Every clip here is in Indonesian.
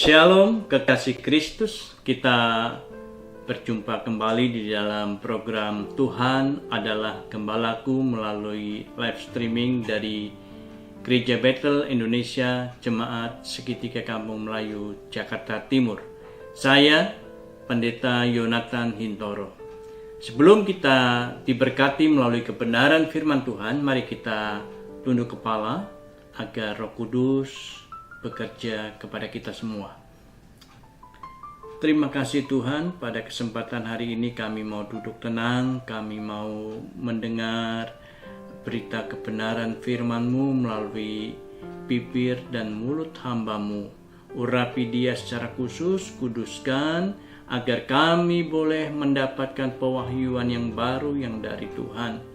Shalom kekasih Kristus, kita berjumpa kembali di dalam program Tuhan adalah Gembalaku melalui live streaming dari Gereja Bethel Indonesia Jemaat Segitiga Kampung Melayu, Jakarta Timur. Saya Pendeta Yonatan Hintoro. Sebelum kita diberkati melalui kebenaran firman Tuhan, mari kita tunduk kepala agar Roh Kudus bekerja kepada kita semua. Terima kasih Tuhan, pada kesempatan hari ini kami mau duduk tenang, kami mau mendengar berita kebenaran firman-Mu melalui bibir dan mulut hamba-Mu. Urapi dia secara khusus, kuduskan, agar kami boleh mendapatkan pewahyuan yang baru yang dari Tuhan.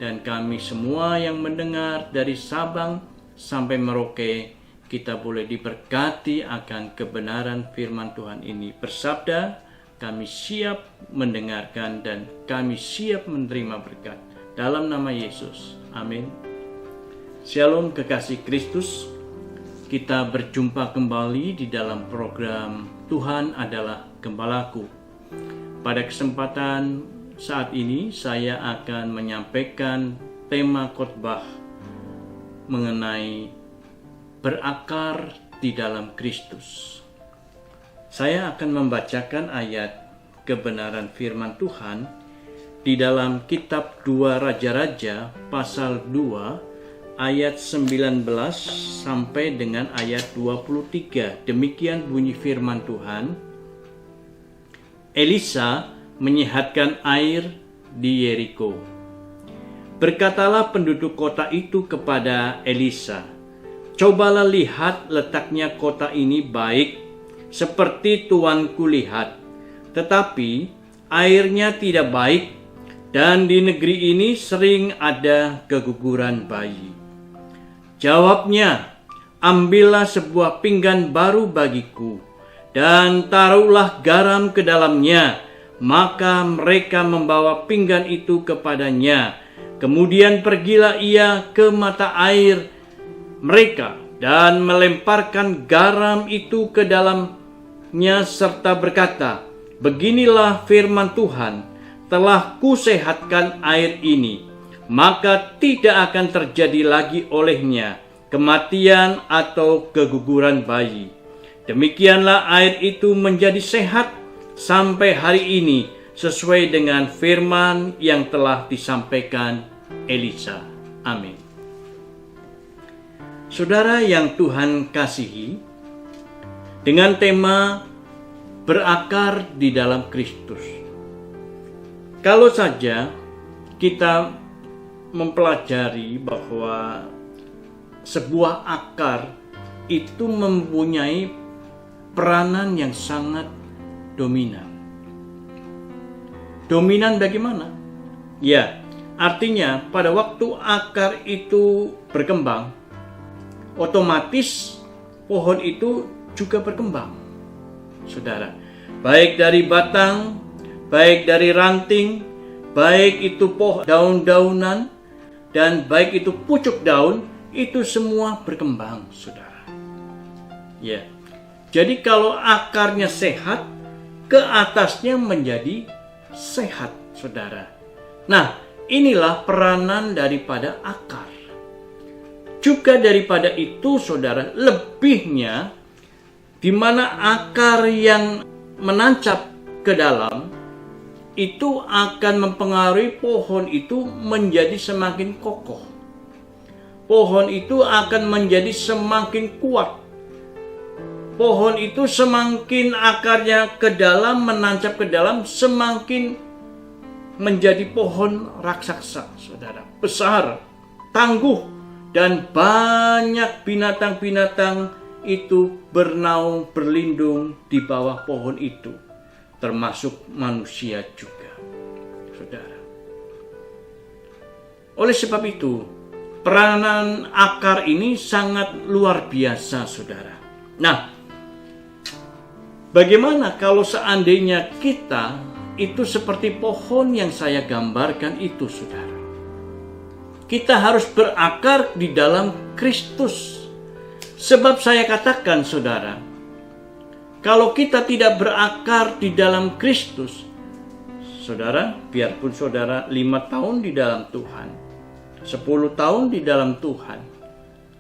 Dan kami semua yang mendengar dari Sabang sampai Merauke, kita boleh diberkati akan kebenaran firman Tuhan ini. Bersabda, kami siap mendengarkan dan kami siap menerima berkat. Dalam nama Yesus. Amin. Shalom kekasih Kristus. Kita berjumpa kembali di dalam program Tuhan adalah Gembalaku. Pada kesempatan saat ini saya akan menyampaikan tema khotbah mengenai berakar di dalam Kristus. Saya akan membacakan ayat kebenaran firman Tuhan di dalam kitab 2 Raja-Raja pasal 2 ayat 19 sampai dengan ayat 23. Demikian bunyi firman Tuhan. Elisa menyehatkan air di Yeriko. Berkatalah penduduk kota itu kepada Elisa, "Cobalah lihat, letaknya kota ini baik seperti tuanku lihat, tetapi airnya tidak baik, dan di negeri ini sering ada keguguran bayi." Jawabnya, "Ambillah sebuah pinggan baru bagiku, dan taruhlah garam ke dalamnya." Maka mereka membawa pinggan itu kepadanya. Kemudian pergilah ia ke mata air mereka dan melemparkan garam itu ke dalamnya serta berkata, "Beginilah firman Tuhan, telah kusehatkan air ini, maka tidak akan terjadi lagi olehnya kematian atau keguguran bayi." Demikianlah air itu menjadi sehat sampai hari ini, sesuai dengan firman yang telah disampaikan Elisa. Amin. Saudara yang Tuhan kasihi, dengan tema berakar di dalam Kristus. Kalau saja kita mempelajari bahwa sebuah akar itu mempunyai peranan yang sangat dominan. Dominan bagaimana? Ya, artinya pada waktu akar itu berkembang, otomatis pohon itu juga berkembang. Saudara, baik dari batang, baik dari ranting, baik itu pohon daun-daunan, dan baik itu pucuk daun, itu semua berkembang, saudara. Ya. Jadi kalau akarnya sehat, ke atasnya menjadi sehat, saudara. Nah, inilah peranan daripada akar. Juga daripada itu, saudara, lebihnya di mana akar yang menancap ke dalam itu akan mempengaruhi pohon itu menjadi semakin kokoh. Pohon itu akan menjadi semakin kuat. Pohon itu semakin akarnya ke dalam, menancap ke dalam, semakin menjadi pohon raksasa, saudara. Besar, tangguh, dan banyak binatang-binatang itu bernaung, berlindung di bawah pohon itu. Termasuk manusia juga, saudara. Oleh sebab itu, peranan akar ini sangat luar biasa, saudara. Nah, bagaimana kalau seandainya kita itu seperti pohon yang saya gambarkan itu, saudara? Kita harus berakar di dalam Kristus. Sebab saya katakan, saudara, Kalau kita tidak berakar di dalam Kristus, saudara, biarpun saudara 5 tahun di dalam Tuhan, 10 tahun di dalam Tuhan,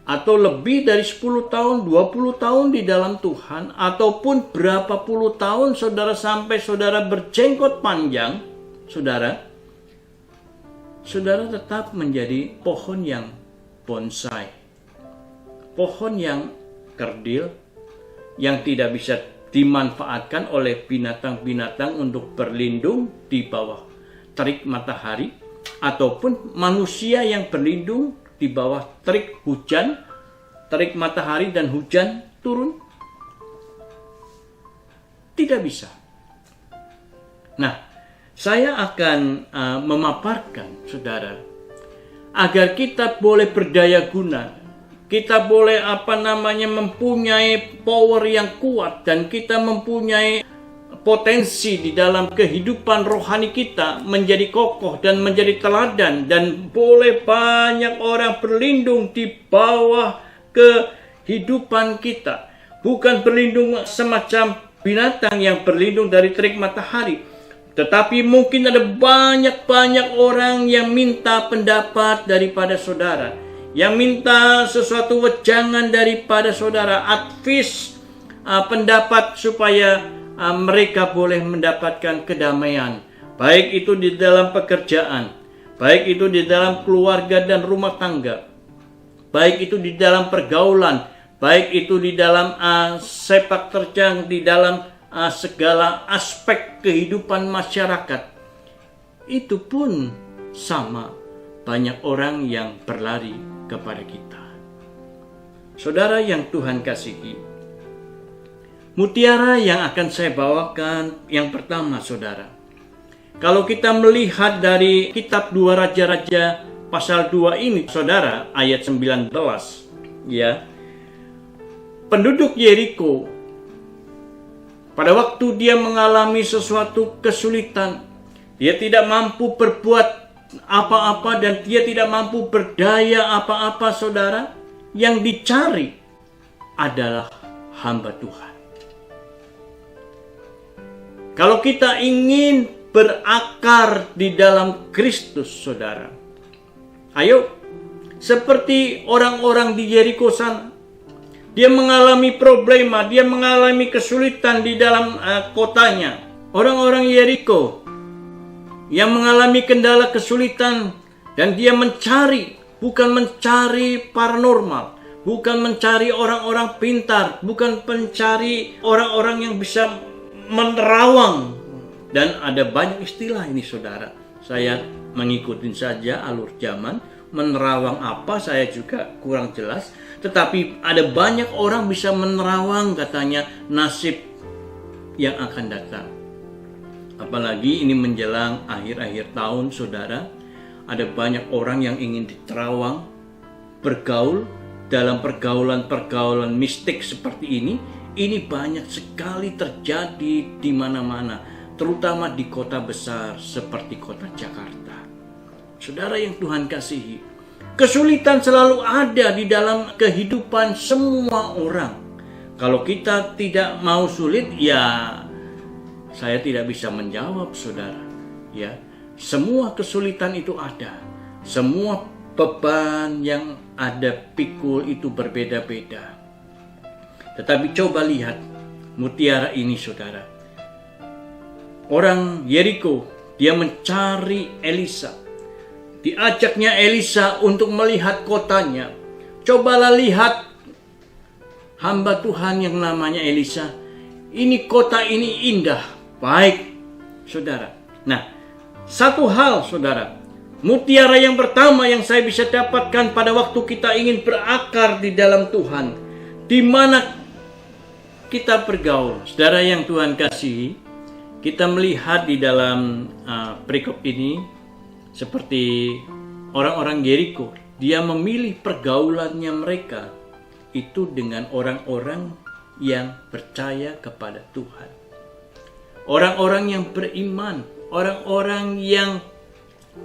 atau lebih dari 10 tahun, 20 tahun di dalam Tuhan, ataupun berapa puluh tahun saudara sampai saudara berjenggot panjang, saudara tetap menjadi pohon yang bonsai, pohon yang kerdil, yang tidak bisa dimanfaatkan oleh binatang-binatang untuk berlindung di bawah terik matahari, ataupun manusia yang berlindung di bawah terik hujan, terik matahari dan hujan turun. Tidak bisa. Nah, saya akan memaparkan, saudara, agar kita boleh berdaya guna, kita boleh mempunyai power yang kuat, dan kita mempunyai potensi di dalam kehidupan rohani kita menjadi kokoh dan menjadi teladan, dan boleh banyak orang berlindung di bawah kehidupan kita. Bukan berlindung semacam binatang yang berlindung dari terik matahari, tetapi mungkin ada banyak orang yang minta pendapat daripada saudara, yang minta sesuatu wejangan daripada saudara, advice, pendapat supaya mereka boleh mendapatkan kedamaian, baik itu di dalam pekerjaan, baik itu di dalam keluarga dan rumah tangga, baik itu di dalam pergaulan, baik itu di dalam sepak terjang, di dalam segala aspek kehidupan masyarakat. Itu pun sama, banyak orang yang berlari kepada kita. Saudara yang Tuhan kasihi, mutiara yang akan saya bawakan yang pertama, saudara. Kalau kita melihat dari kitab 2 Raja-Raja pasal 2 ini, saudara, ayat 19, ya. Penduduk Yeriko pada waktu dia mengalami sesuatu kesulitan, dia tidak mampu berbuat apa-apa dan dia tidak mampu berdaya apa-apa, saudara. Yang dicari adalah hamba Tuhan. Kalau kita ingin berakar di dalam Kristus, saudara, ayo, seperti orang-orang di Yeriko sana, dia mengalami problema, dia mengalami kesulitan di dalam kotanya. Orang-orang Yeriko yang mengalami kendala kesulitan, dan dia mencari, bukan mencari paranormal, bukan mencari orang-orang pintar, bukan mencari orang-orang yang bisa menerawang. Dan ada banyak istilah ini, saudara. Saya mengikuti saja alur zaman. Menerawang apa saya juga kurang jelas, tetapi ada banyak orang bisa menerawang, katanya, nasib yang akan datang. Apalagi ini menjelang akhir-akhir tahun, saudara, ada banyak orang yang ingin diterawang, bergaul dalam pergaulan-pergaulan mistik seperti ini. Ini banyak sekali terjadi di mana-mana, terutama di kota besar seperti kota Jakarta. Saudara yang Tuhan kasihi, kesulitan selalu ada di dalam kehidupan semua orang. Kalau kita tidak mau sulit, ya saya tidak bisa menjawab, saudara. Ya, semua kesulitan itu ada. Semua beban yang ada pikul itu berbeda-beda. Tetapi coba lihat mutiara ini, saudara. Orang Yeriko, dia mencari Elisa. Diajaknya Elisa untuk melihat kotanya. Cobalah lihat hamba Tuhan yang namanya Elisa. Ini kota ini indah, baik, saudara. Nah, satu hal, saudara, mutiara yang pertama yang saya bisa dapatkan pada waktu kita ingin berakar di dalam Tuhan, di mana kita bergaul, saudara yang Tuhan kasihi, kita melihat di dalam perikop ini, seperti orang-orang Yeriko, dia memilih pergaulannya mereka itu dengan orang-orang yang percaya kepada Tuhan. Orang-orang yang beriman, orang-orang yang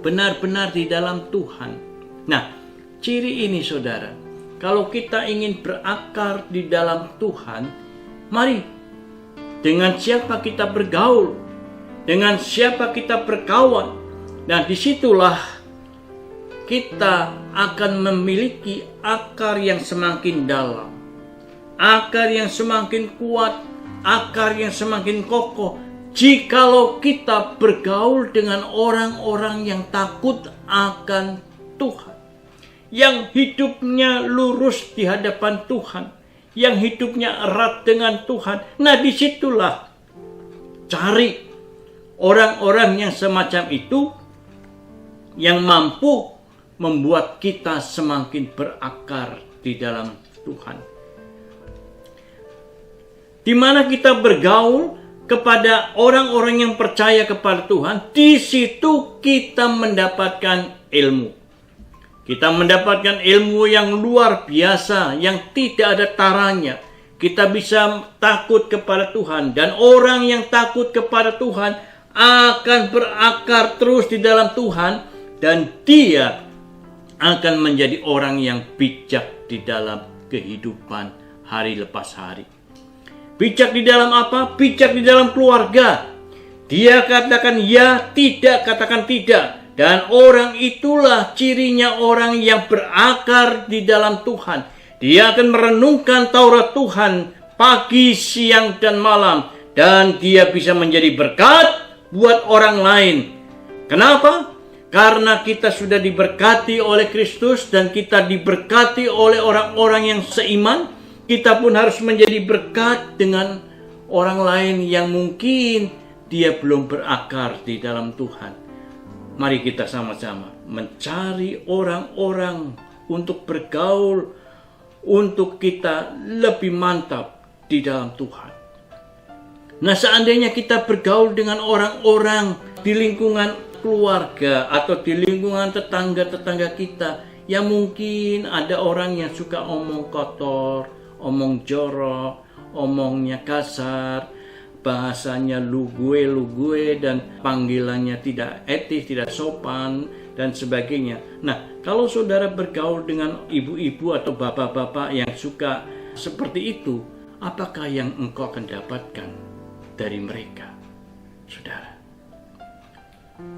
benar-benar di dalam Tuhan. Nah, ciri ini, saudara, kalau kita ingin berakar di dalam Tuhan, mari dengan siapa kita bergaul, dengan siapa kita berkawan. Dan disitulah kita akan memiliki akar yang semakin dalam, akar yang semakin kuat, akar yang semakin kokoh. Jikalau kita bergaul dengan orang-orang yang takut akan Tuhan, yang hidupnya lurus di hadapan Tuhan, yang hidupnya erat dengan Tuhan. Nah, disitulah cari orang-orang yang semacam itu, yang mampu membuat kita semakin berakar di dalam Tuhan. Di mana kita bergaul kepada orang-orang yang percaya kepada Tuhan, di situ kita mendapatkan ilmu. Kita mendapatkan ilmu yang luar biasa, yang tidak ada taranya. Kita bisa takut kepada Tuhan, dan orang yang takut kepada Tuhan akan berakar terus di dalam Tuhan, dan dia akan menjadi orang yang bijak di dalam kehidupan hari lepas hari. Bijak di dalam apa? Bijak di dalam keluarga. Dia katakan ya, tidak katakan tidak. Dan orang itulah cirinya orang yang berakar di dalam Tuhan. Dia akan merenungkan Taurat Tuhan pagi, siang, dan malam. Dan dia bisa menjadi berkat buat orang lain. Kenapa? Karena kita sudah diberkati oleh Kristus dan kita diberkati oleh orang-orang yang seiman. Kita pun harus menjadi berkat dengan orang lain yang mungkin dia belum berakar di dalam Tuhan. Mari kita sama-sama mencari orang-orang untuk bergaul, untuk kita lebih mantap di dalam Tuhan. Nah, seandainya kita bergaul dengan orang-orang di lingkungan keluarga atau di lingkungan tetangga-tetangga kita, yang mungkin ada orang yang suka omong kotor, omong jorok, omongnya kasar, bahasanya lu gue, dan panggilannya tidak etis, tidak sopan, dan sebagainya. Nah, kalau saudara bergaul dengan ibu-ibu atau bapak-bapak yang suka seperti itu, apakah yang engkau akan dapatkan dari mereka? Saudara,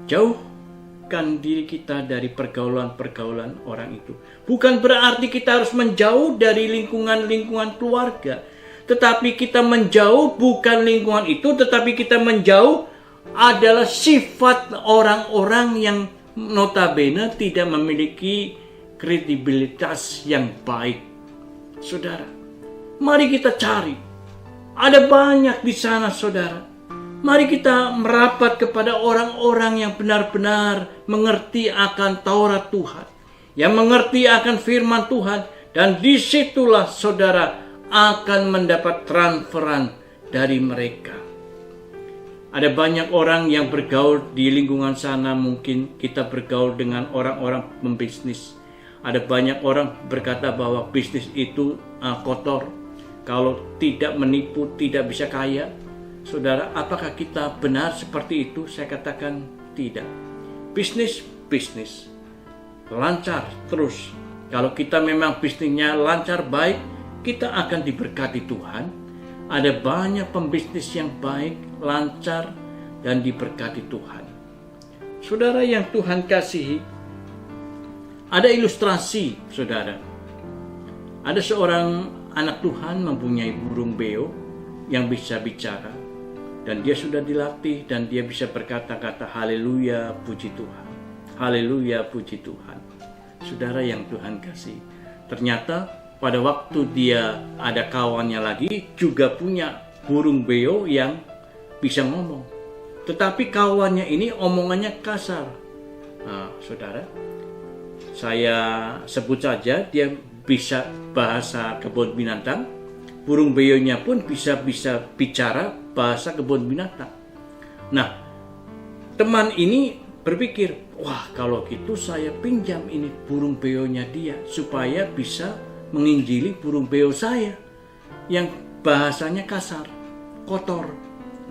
jauhkan diri kita dari pergaulan-pergaulan orang itu. Bukan berarti kita harus menjauh dari lingkungan-lingkungan keluarga. Tetapi kita menjauh bukan lingkungan itu, tetapi kita menjauh adalah sifat orang-orang yang notabene tidak memiliki kredibilitas yang baik. Saudara, mari kita cari. Ada banyak di sana, saudara. Mari kita merapat kepada orang-orang yang benar-benar mengerti akan Taurat Tuhan, yang mengerti akan firman Tuhan, dan disitulah saudara akan mendapat transferan dari mereka. Ada banyak orang yang bergaul di lingkungan sana, mungkin kita bergaul dengan orang-orang pembisnis. Ada banyak orang berkata bahwa bisnis itu kotor, kalau tidak menipu tidak bisa kaya. Saudara, apakah kita benar seperti itu? Saya katakan tidak. Bisnis lancar terus. Kalau kita memang bisnisnya lancar baik, kita akan diberkati Tuhan. Ada banyak pembisnis yang baik, lancar, dan diberkati Tuhan. Saudara yang Tuhan kasihi, ada ilustrasi, saudara. Ada seorang anak Tuhan mempunyai burung beo yang bisa bicara. Dan dia sudah dilatih dan dia bisa berkata-kata haleluya puji Tuhan. Haleluya puji Tuhan. Saudara yang Tuhan kasih, ternyata pada waktu dia ada kawannya lagi juga punya burung beo yang bisa ngomong. Tetapi kawannya ini omongannya kasar. Nah, saudara, saya sebut saja dia bisa bahasa kebun binatang. Burung beonya pun bisa bicara bahasa kebun binatang. Nah, teman ini berpikir, wah kalau gitu saya pinjam ini burung beonya dia supaya bisa menginjili burung beo saya yang bahasanya kasar, kotor.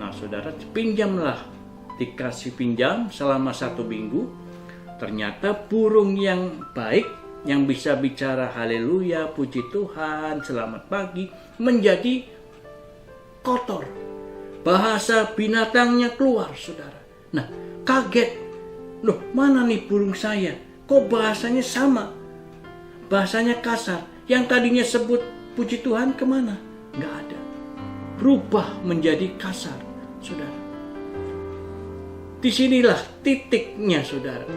Nah, saudara, pinjamlah, dikasih pinjam selama 1 minggu. Ternyata burung yang baik, yang bisa bicara haleluya, puji Tuhan, selamat pagi, menjadi kotor. bahasa binatangnya keluar, saudara. Nah, kaget. Loh, mana nih burung saya? Kok bahasanya sama? Bahasanya kasar. Yang tadinya sebut puji Tuhan kemana? Nggak ada. Berubah menjadi kasar, saudara. Disinilah titiknya, saudara.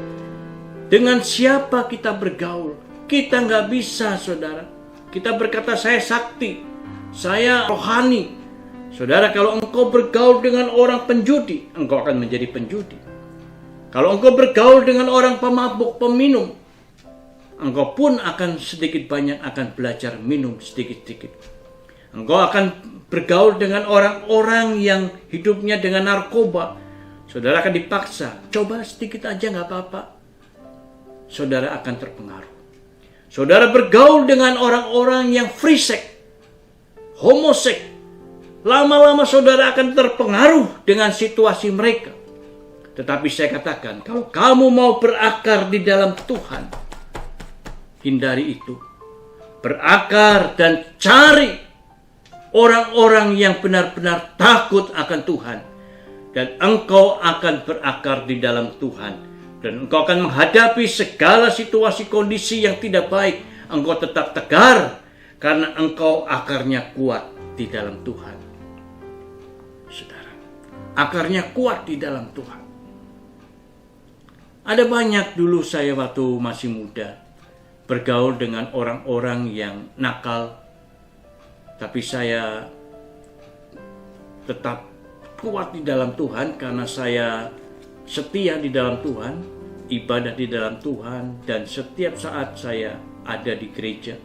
Dengan siapa kita bergaul? Kita nggak bisa, saudara. Kita berkata saya sakti, saya rohani. Saudara, kalau engkau bergaul dengan orang penjudi, engkau akan menjadi penjudi. Kalau engkau bergaul dengan orang pemabuk, peminum, engkau pun akan sedikit banyak akan belajar minum sedikit-sedikit. Engkau akan bergaul dengan orang-orang yang hidupnya dengan narkoba. Saudara akan dipaksa, coba sedikit aja nggak apa-apa. Saudara akan terpengaruh. Saudara bergaul dengan orang-orang yang free sex, homoseks. Lama-lama saudara akan terpengaruh dengan situasi mereka. Tetapi saya katakan, kalau kamu mau berakar di dalam Tuhan, hindari itu. Berakar dan cari orang-orang yang benar-benar takut akan Tuhan. Dan engkau akan berakar di dalam Tuhan. Dan engkau akan menghadapi segala situasi kondisi yang tidak baik. Engkau tetap tegar karena engkau akarnya kuat di dalam Tuhan. Saudara, akarnya kuat di dalam Tuhan. Ada banyak dulu saya waktu masih muda bergaul dengan orang-orang yang nakal. Tapi saya tetap kuat di dalam Tuhan karena saya setia di dalam Tuhan, ibadah di dalam Tuhan, dan setiap saat saya ada di gereja.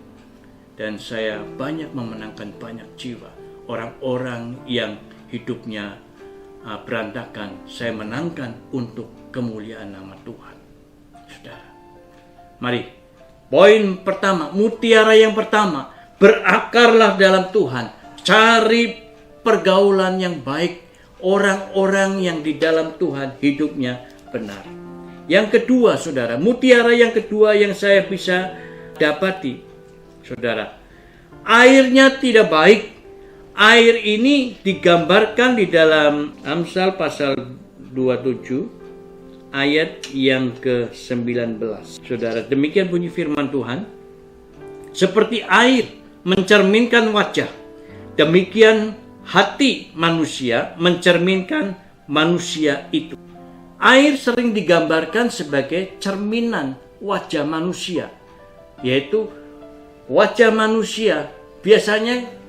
Dan saya banyak memenangkan banyak jiwa. Orang-orang yang hidupnya berantakan, saya menangkan untuk kemuliaan nama Tuhan. Saudara, mari, poin pertama, mutiara yang pertama, berakarlah dalam Tuhan. Cari pergaulan yang baik, orang-orang yang di dalam Tuhan hidupnya benar. Yang kedua, saudara, mutiara yang kedua yang saya bisa dapati, saudara, airnya tidak baik. Air ini digambarkan di dalam Amsal pasal 27 ayat yang ke-19. Saudara, demikian bunyi firman Tuhan. Seperti air mencerminkan wajah, demikian hati manusia mencerminkan manusia itu. Air sering digambarkan sebagai cerminan wajah manusia, yaitu wajah manusia biasanya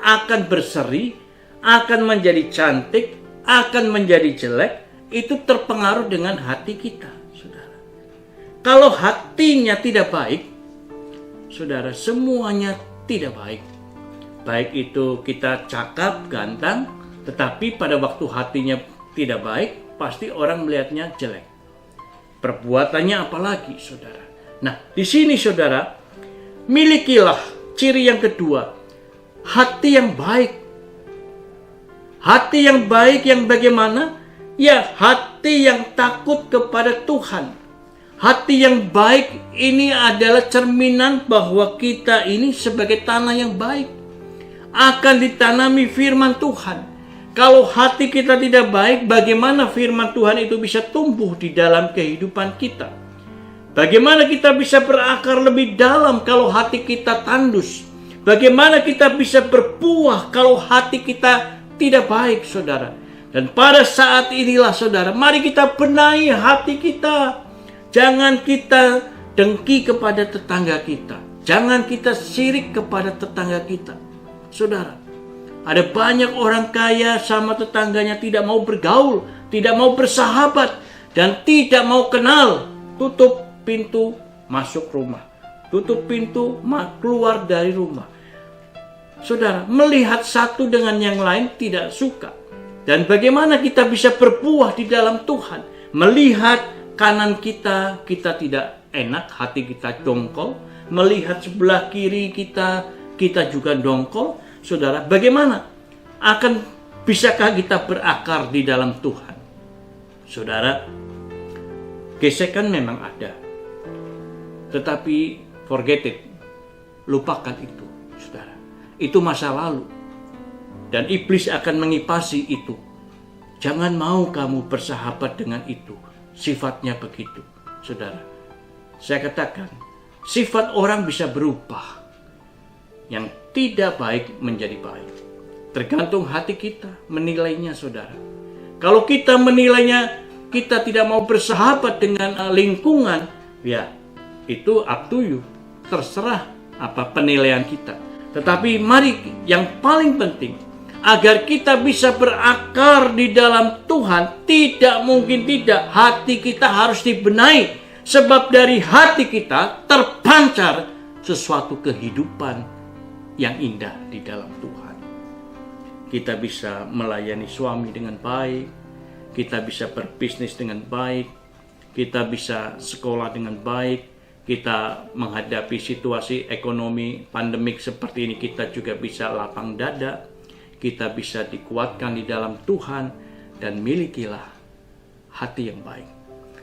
akan berseri, akan menjadi cantik, akan menjadi jelek. Itu terpengaruh dengan hati kita, saudara. Kalau hatinya tidak baik, saudara, semuanya tidak baik. Baik itu kita cakap, ganteng, tetapi pada waktu hatinya tidak baik, pasti orang melihatnya jelek. Perbuatannya apalagi, saudara. Nah, di sini, saudara, milikilah ciri yang kedua, hati yang baik. Hati yang baik yang bagaimana? Ya, hati yang takut kepada Tuhan. Hati yang baik ini adalah cerminan bahwa kita ini sebagai tanah yang baik. Akan ditanami firman Tuhan. Kalau hati kita tidak baik, bagaimana firman Tuhan itu bisa tumbuh di dalam kehidupan kita? Bagaimana kita bisa berakar lebih dalam kalau hati kita tandus? Bagaimana kita bisa berbuah kalau hati kita tidak baik, saudara? Dan pada saat inilah, saudara, mari kita benahi hati kita. Jangan kita dengki kepada tetangga kita. Jangan kita sirik kepada tetangga kita. Saudara, ada banyak orang kaya sama tetangganya tidak mau bergaul, tidak mau bersahabat, dan tidak mau kenal. Tutup pintu masuk rumah. Tutup pintu keluar dari rumah. Saudara, melihat satu dengan yang lain tidak suka. Dan bagaimana kita bisa berbuah di dalam Tuhan? Melihat kanan kita tidak enak, hati kita dongkol. Melihat sebelah kiri kita juga dongkol. Saudara, bagaimana? Bisakah kita berakar di dalam Tuhan? Saudara, gesekan memang ada. Tetapi forget it. Lupakan itu, saudara. Itu masa lalu. Dan iblis akan mengipasi itu. Jangan mau kamu bersahabat dengan itu. Sifatnya begitu, saudara. Saya katakan, sifat orang bisa berubah. Yang tidak baik menjadi baik. Tergantung hati kita menilainya, saudara. Kalau kita menilainya, kita tidak mau bersahabat dengan lingkungan, ya itu up to you. Terserah apa penilaian kita. Tetapi mari yang paling penting, agar kita bisa berakar di dalam Tuhan, tidak mungkin tidak, hati kita harus dibenahi. Sebab dari hati kita terpancar sesuatu kehidupan yang indah di dalam Tuhan. Kita bisa melayani suami dengan baik, kita bisa berbisnis dengan baik, kita bisa sekolah dengan baik, kita menghadapi situasi ekonomi pandemik seperti ini, kita juga bisa lapang dada, kita bisa dikuatkan di dalam Tuhan, dan milikilah hati yang baik.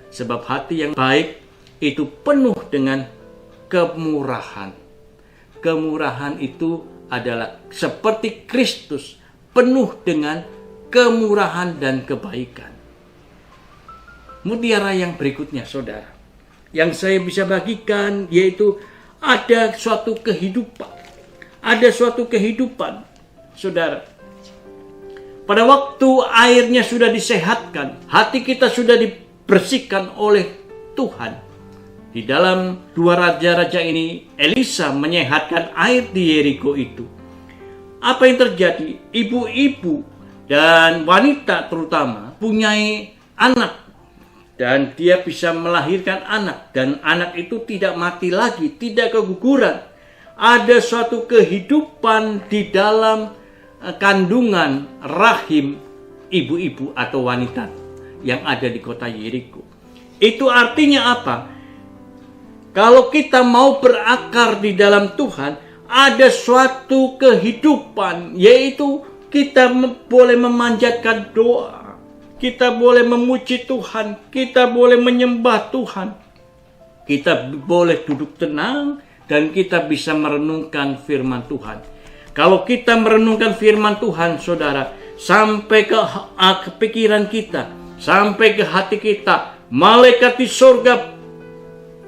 Sebab hati yang baik itu penuh dengan kemurahan. Kemurahan itu adalah seperti Kristus, penuh dengan kemurahan dan kebaikan. Mutiara yang berikutnya, saudara, yang saya bisa bagikan yaitu ada suatu kehidupan. Ada suatu kehidupan, saudara. Pada waktu airnya sudah disehatkan, hati kita sudah dibersihkan oleh Tuhan. Di dalam 2 raja-raja ini, Elisa menyehatkan air di Yeriko itu. Apa yang terjadi? Ibu-ibu dan wanita terutama punyai anak. Dan dia bisa melahirkan anak. Dan anak itu tidak mati lagi, tidak keguguran. Ada suatu kehidupan di dalam kandungan rahim ibu-ibu atau wanita yang ada di kota Yeriko. Itu artinya apa? Kalau kita mau berakar di dalam Tuhan, ada suatu kehidupan, yaitu kita boleh memanjatkan doa, kita boleh memuji Tuhan, kita boleh menyembah Tuhan, kita boleh duduk tenang, dan kita bisa merenungkan firman Tuhan. Kalau kita merenungkan firman Tuhan, saudara, sampai ke pikiran kita, sampai ke hati kita, malaikat di surga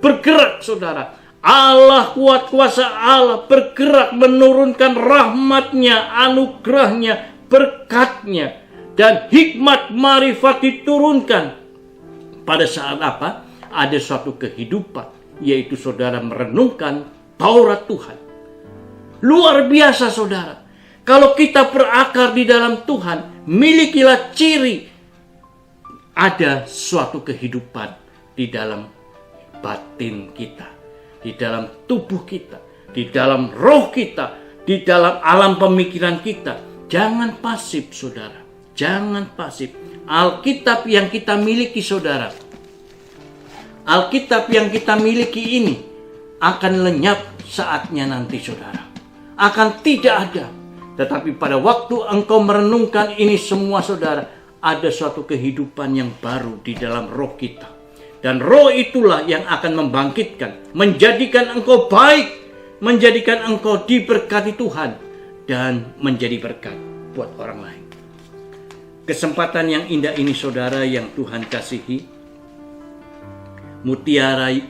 bergerak, saudara. Allah, kuat kuasa Allah bergerak menurunkan rahmatnya, anugerahnya, berkatnya, dan hikmat marifat diturunkan. Pada saat apa? Ada suatu kehidupan, yaitu saudara merenungkan Taurat Tuhan. Luar biasa, saudara. Kalau kita berakar di dalam Tuhan, milikilah ciri ada suatu kehidupan di dalam batin kita, di dalam tubuh kita, di dalam roh kita, di dalam alam pemikiran kita. Jangan pasif, saudara. Jangan pasif. Alkitab yang kita miliki, saudara, Alkitab yang kita miliki ini akan lenyap saatnya nanti, saudara. Akan tidak ada. Tetapi pada waktu engkau merenungkan ini semua, saudara, ada suatu kehidupan yang baru di dalam roh kita. Dan roh itulah yang akan membangkitkan, menjadikan engkau baik, menjadikan engkau diberkati Tuhan, dan menjadi berkat buat orang lain. Kesempatan yang indah ini, saudara, yang Tuhan kasihi, mutiara 1,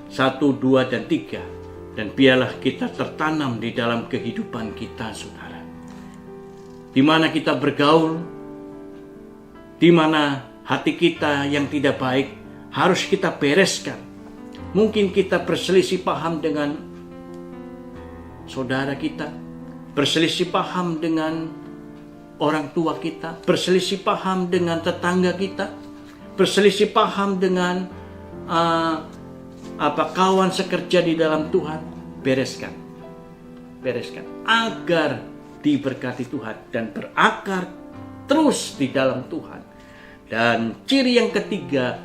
2, dan 3. Dan biarlah kita tertanam di dalam kehidupan kita, saudara. Di mana kita bergaul, di mana hati kita yang tidak baik harus kita bereskan. Mungkin kita berselisih paham dengan saudara kita, berselisih paham dengan orang tua kita, berselisih paham dengan tetangga kita, berselisih paham dengan kawan sekerja di dalam Tuhan. Bereskan agar diberkati Tuhan dan berakar terus di dalam Tuhan. Dan ciri yang ketiga,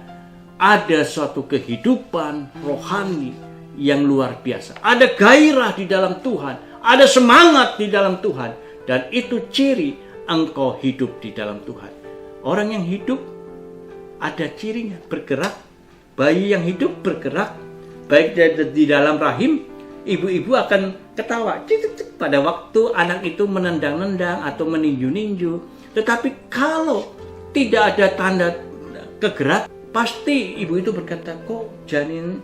ada suatu kehidupan rohani yang luar biasa. Ada gairah di dalam Tuhan, ada semangat di dalam Tuhan, dan itu ciri engkau hidup di dalam Tuhan. Orang yang hidup ada cirinya, bergerak. Bayi yang hidup bergerak, baik di dalam rahim ibu-ibu akan ketawa pada waktu anak itu menendang-nendang atau meninju-ninju. Tetapi kalau tidak ada tanda kegerak, pasti ibu itu berkata, kok janin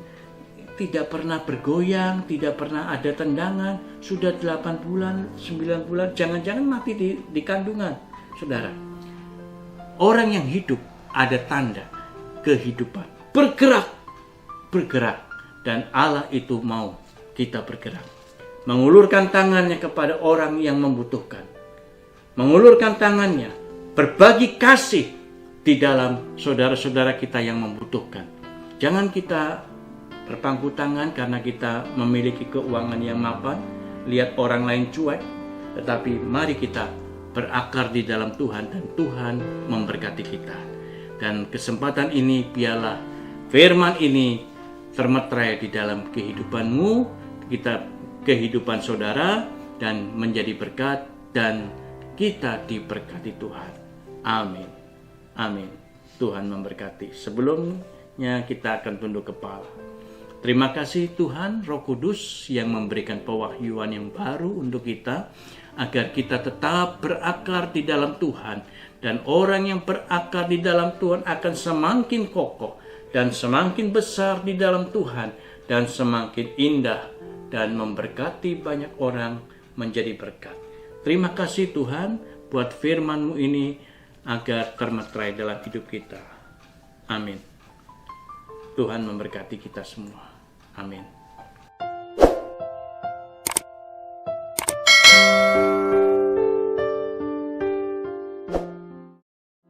tidak pernah bergoyang, tidak pernah ada tendangan, sudah 8 bulan, 9 bulan, jangan-jangan mati di kandungan. Saudara, orang yang hidup ada tanda kehidupan, bergerak, dan Allah itu mau kita bergerak. Mengulurkan tangannya kepada orang yang membutuhkan. Mengulurkan tangannya, berbagi kasih di dalam saudara-saudara kita yang membutuhkan. Jangan kita berpangku tangan karena kita memiliki keuangan yang mapan, lihat orang lain cuek, tetapi mari kita berakar di dalam Tuhan dan Tuhan memberkati kita. Dan kesempatan ini biarlah firman ini termeterai di dalam kehidupanmu, kehidupan saudara, dan menjadi berkat, dan kita diberkati Tuhan. Amin. Amin. Tuhan memberkati. Sebelumnya kita akan tunduk kepala. Terima kasih Tuhan, Roh Kudus yang memberikan pewahyuan yang baru untuk kita, agar kita tetap berakar di dalam Tuhan. Dan orang yang berakar di dalam Tuhan akan semakin kokoh dan semakin besar di dalam Tuhan, dan semakin indah dan memberkati banyak orang menjadi berkat. Terima kasih Tuhan buat firman-Mu ini agar termeterai dalam hidup kita. Amin. Tuhan memberkati kita semua. Amin.